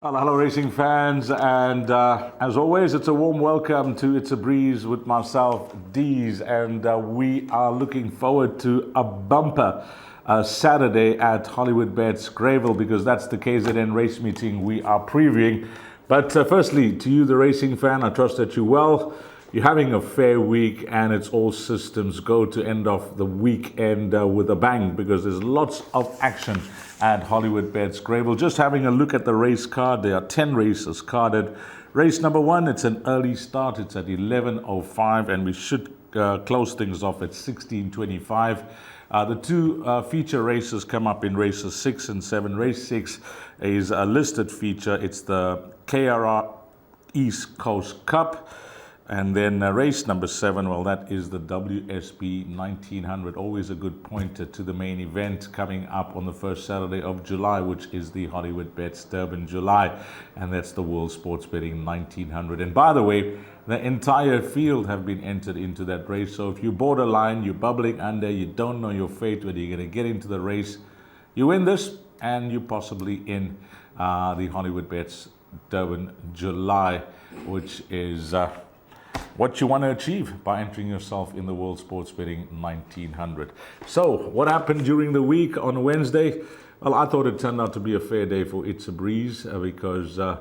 Hello racing fans, and as always it's a warm welcome to It's a Breeze with myself, Deez, and we are looking forward to a bumper Saturday at Hollywoodbets Greyville, because that's the KZN race meeting we are previewing. But firstly, to you the racing fan, I trust that you're well, you're having a fair week, and it's all systems go to end off the weekend with a bang, because there's lots of action at Hollywoodbets Greyville. Just having a look at the race card, there are 10 races carded. Race number 1, it's an early start, it's at 11:05, and we should close things off at 16:25. The two feature races come up in races 6 and 7. Race 6 is a listed feature, it's the KRR East Coast Cup. And then race number 7, well, that is the WSB 1900. Always a good pointer to the main event coming up on the first Saturday of July, which is the Hollywoodbets Durbanville, and that's the World Sports Betting 1900. And by the way, the entire field have been entered into that race. So if you're borderline, you're bubbling under, you don't know your fate, whether you're going to get into the race, you win this, and you're possibly in the Hollywoodbets Durbanville, which is what you want to achieve by entering yourself in the World Sports Betting 1900. So, what happened during the week on Wednesday? Well, I thought it turned out to be a fair day for It's a Breeze because, our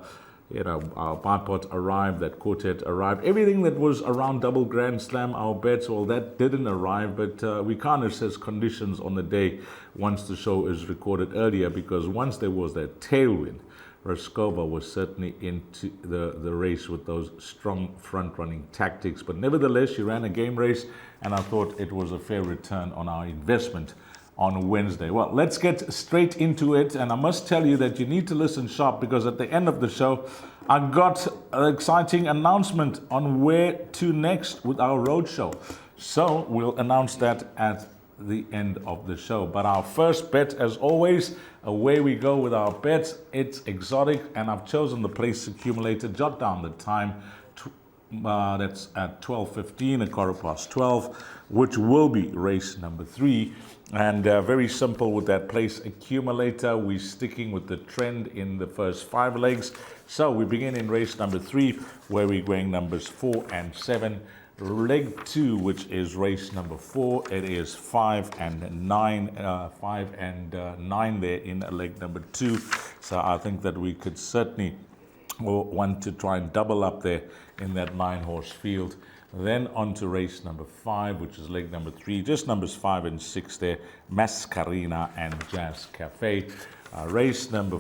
bipod arrived, that quartet arrived. Everything that was around Double Grand Slam, our bets, well, that didn't arrive, but we can't assess conditions on the day once the show is recorded earlier, because once there was that tailwind, Raskova was certainly into the race with those strong front-running tactics. But nevertheless, she ran a game race, and I thought it was a fair return on our investment on Wednesday. Well, let's get straight into it, and I must tell you that you need to listen sharp, because at the end of the show, I got an exciting announcement on where to next with our roadshow. So we'll announce that at the end of the show. But our first bet, as always, away we go with our bets. It's exotic, and I've chosen the place accumulator. Jot down the time. That's at 12:15, a 12:15, which will be race number 3. And very simple with that place accumulator. We're sticking with the trend in the first 5 legs. So we begin in race number 3, where we're going numbers 4 and 7. Leg 2, which is race number 4, it is 5 and 9, 5 and 9 there in leg number 2. So I think that we could certainly want to try and double up there in that 9-horse field. Then on to race number 5, which is leg number 3, just numbers 5 and 6 there, Mascarina and Jazz Cafe. Race number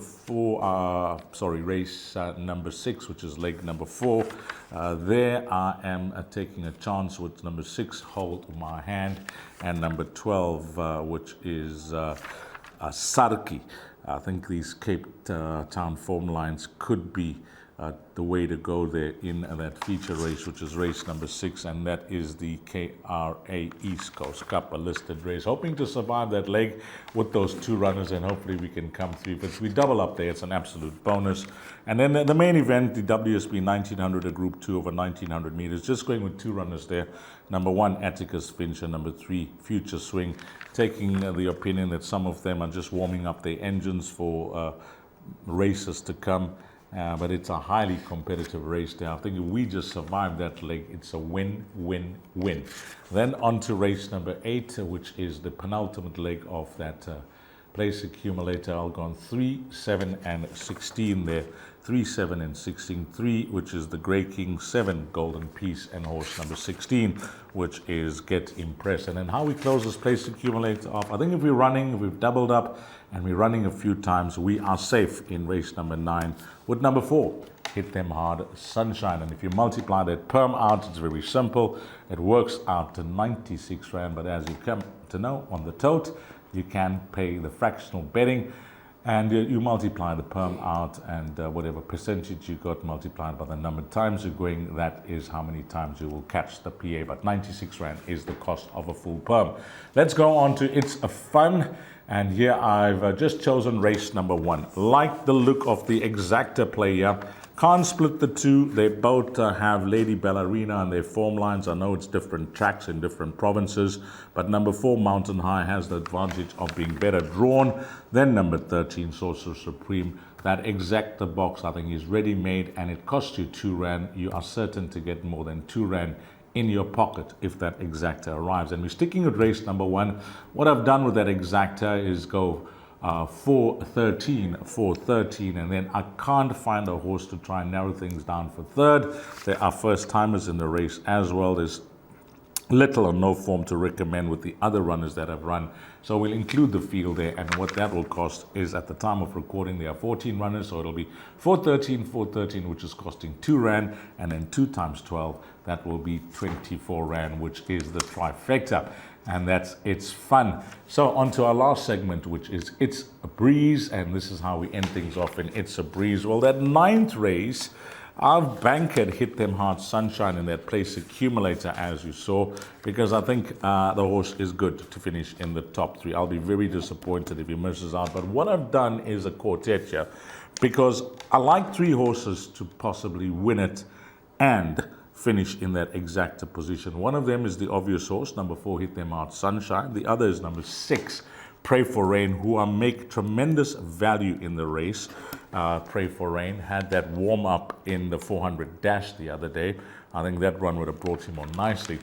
6, which is leg number 4. There I am taking a chance with number 6, Hold My Hand, and number 12, which is Sarki. I think these Cape Town form lines could be the way to go there in that feature race, which is race number 6, and that is the KRA East Coast Cup, a listed race. Hoping to survive that leg with those 2 runners, and hopefully we can come through. But if we double up there, it's an absolute bonus. And then the main event, the WSB 1900, a Group 2 over 1900 meters, just going with 2 runners there. Number 1, Atticus Fincher, number 3, Future Swing, taking the opinion that some of them are just warming up their engines for races to come. But it's a highly competitive race there. I think if we just survive that leg, it's a win, win, win. Then on to race number 8, which is the penultimate leg of that place accumulator. I'll go on 3, 7, and 16 there. 3, 7, and 16. 3, which is the Grey King. 7, Golden Piece, and horse number 16, which is Get Impressed. And then how we close this place accumulator off, I think if we've doubled up, and we're running a few times, we are safe in race number 9 with number 4, Hit Them Hard, Sunshine. And if you multiply that perm out, it's very simple. It works out to 96 Rand, but as you come to know, on the tote, you can pay the fractional betting, and you multiply the perm out, and whatever percentage you got multiplied by the number of times you're going, that is how many times you will catch the PA. But 96 Rand is the cost of a full perm. Let's go on to It's a Fun. And here I've just chosen race number 1. Like the look of the exacta player, Can't split the two. They both have Lady Ballerina and their form lines. I know it's different tracks in different provinces, but number 4, Mountain High, has the advantage of being better drawn than number 13, Sorcerer Supreme. That exacta box, I think, is ready-made, and it costs you 2 Rand. You are certain to get more than 2 Rand in your pocket if that exacta arrives. And we're sticking with race number 1. What I've done with that exacta is go 4-13, 4-13, and then I can't find a horse to try and narrow things down for third. There are first timers in the race as well. There's little or no form to recommend with the other runners that have run, so we'll include the field there. And what that will cost is, at the time of recording, there are 14 runners, so it'll be 4-13, which is costing 2 Rand, and then 2 times 12, that will be 24 Rand, which is the trifecta. And it's fun. So on to our last segment, which is It's a Breeze, and this is how we end things off in It's a Breeze. Well, that 9th race, I've bankered Hit Them Hard Sunshine in that place accumulator, as you saw, because I think the horse is good to finish in the top 3. I'll be very disappointed if he misses out. But what I've done is a quartet here, because I like 3 horses to possibly win it and finish in that exacta position. One of them is the obvious horse, number 4, Hit Them Hard Sunshine. The other is number 6, Pray for Rain, who I make tremendous value in the race. Pray for Rain had that warm up in the 400 dash the other day. I think that run would have brought him on nicely.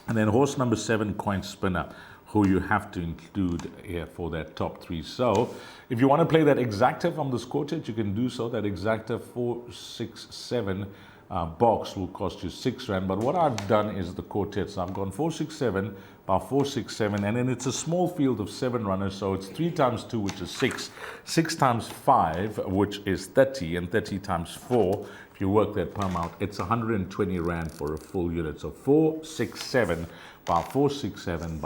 And then horse number 7, Coin Spinner, who you have to include here for that top 3. So if you want to play that exacta from this quartet, you can do so. That exacta 4-6-7 box will cost you 6 Rand. But what I've done is the quartet. So I've gone 4-6-7 by 4-6-7, and then it's a small field of 7 runners. So it's 3 times 2, which is 6, 6 times 5, which is 30, and 30 times 4. If you work that perm out, it's 120 Rand for a full unit. So 4-6-7 by 4-6-7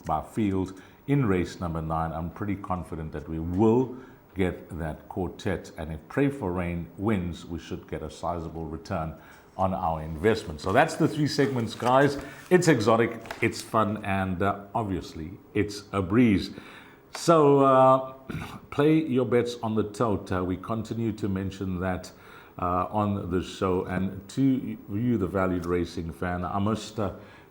by field in race number 9. I'm pretty confident that we will get that quartet, and if Pray for Rain wins, we should get a sizable return on our investment. So that's the 3 segments, guys. It's exotic, it's fun, and obviously it's a breeze. So play your bets on the tote. We continue to mention that on the show. And to you, the valued racing fan, I must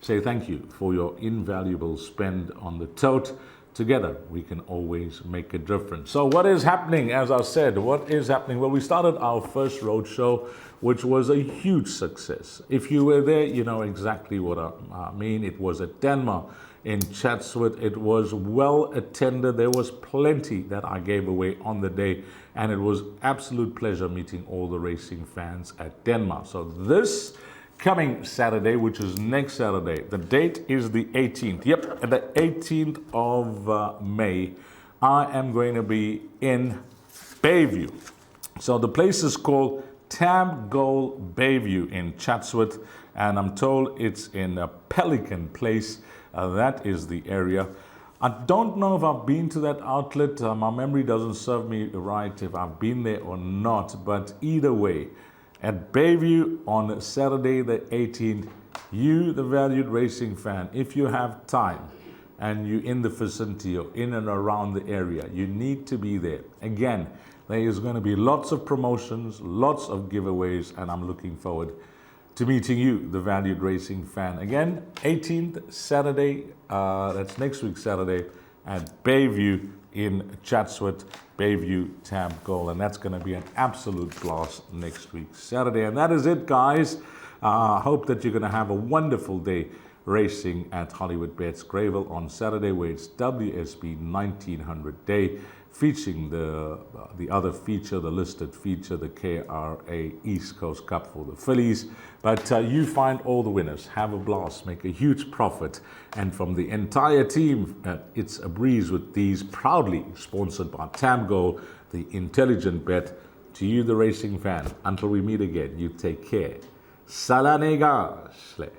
say thank you for your invaluable spend on the tote. Together, we can always make a difference. So what is happening? As I said, what is happening? Well, we started our first road show, which was a huge success. If you were there, you know exactly what I mean. It was at Denmark in Chatsworth. It was well attended. There was plenty that I gave away on the day, and it was absolute pleasure meeting all the racing fans at Denmark. So this coming Saturday, which is next Saturday, the date is the 18th. Yep, the 18th of May, I am going to be in Bayview. So the place is called Tab Goal Bayview in Chatsworth, and I'm told it's in a Pelican Place. That is the area. I don't know if I've been to that outlet. My memory doesn't serve me right if I've been there or not, but either way, at Bayview on Saturday the 18th, you, the valued racing fan, if you have time and you're in the vicinity or in and around the area, you need to be there. Again, there is going to be lots of promotions, lots of giveaways, and I'm looking forward to meeting you, the valued racing fan. Again, 18th Saturday, that's next week Saturday, at Bayview in Chatsworth, Bayview Tab Goal, and that's going to be an absolute blast next week Saturday. And that is it, guys. I hope that you're going to have a wonderful day racing at Hollywoodbets Greyville on Saturday, where it's WSB 1900 day, featuring the other feature, the listed feature, the KRA East Coast Cup for the fillies. But you find all the winners, have a blast, make a huge profit. And from the entire team, It's a Breeze with Deez, proudly sponsored by Tamgo, the intelligent bet. To you, the racing fan, until we meet again, you take care. Salanegasle.